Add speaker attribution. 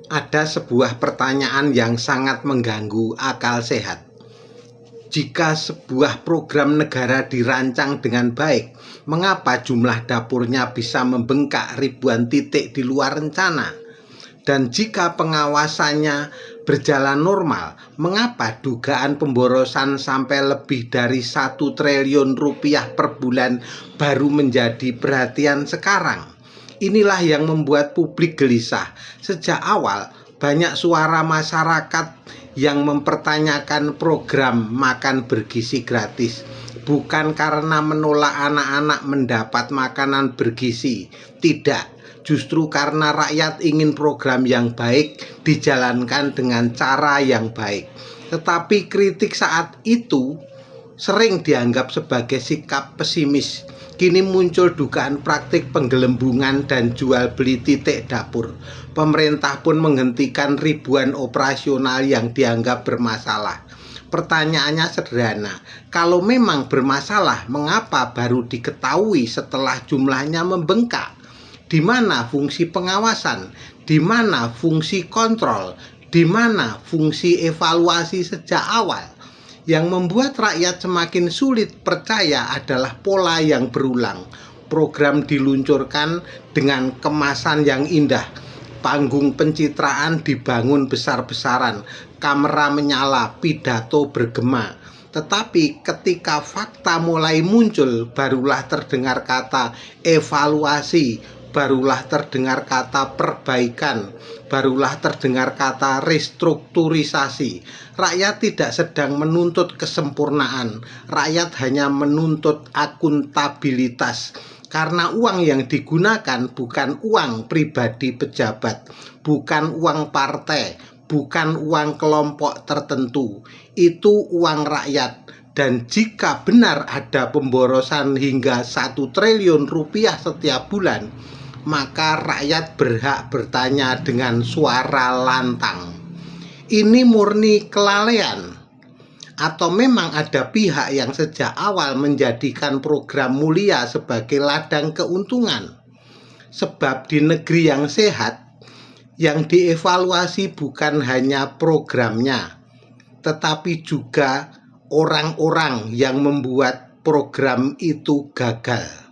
Speaker 1: Ada sebuah pertanyaan yang sangat mengganggu akal sehat. Jika sebuah program negara dirancang dengan baik, mengapa jumlah dapurnya bisa membengkak ribuan titik di luar rencana? Dan jika pengawasannya berjalan normal, mengapa dugaan pemborosan sampai lebih dari 1 triliun rupiah per bulan baru menjadi perhatian sekarang? Inilah yang membuat publik gelisah. Sejak awal, banyak suara masyarakat yang mempertanyakan program makan bergizi gratis, bukan karena menolak anak-anak mendapat makanan bergizi. Tidak, justru karena rakyat ingin program yang baik dijalankan dengan cara yang baik. Tetapi kritik saat itu sering dianggap sebagai sikap pesimis. Kini muncul dugaan praktik penggelembungan dan jual beli titik dapur. Pemerintah pun menghentikan ribuan operasional yang dianggap bermasalah. Pertanyaannya sederhana, kalau memang bermasalah, mengapa baru diketahui setelah jumlahnya membengkak? Di mana fungsi pengawasan? Di mana fungsi kontrol? Di mana fungsi evaluasi sejak awal? Yang membuat rakyat semakin sulit percaya adalah pola yang berulang. Program diluncurkan dengan kemasan yang indah, panggung pencitraan dibangun besar-besaran, kamera menyala, pidato bergema. Tetapi ketika fakta mulai muncul, barulah terdengar kata evaluasi, barulah terdengar kata perbaikan, barulah terdengar kata restrukturisasi. Rakyat tidak sedang menuntut kesempurnaan, rakyat hanya menuntut akuntabilitas. Karena uang yang digunakan bukan uang pribadi pejabat, bukan uang partai, bukan uang kelompok tertentu, itu uang rakyat. Dan jika benar ada pemborosan hingga 1 triliun rupiah setiap bulan, maka rakyat berhak bertanya dengan suara lantang. Ini murni kelalaian, atau memang ada pihak yang sejak awal menjadikan program mulia sebagai ladang keuntungan? Sebab di negeri yang sehat, yang dievaluasi bukan hanya programnya, tetapi juga orang-orang yang membuat program itu gagal.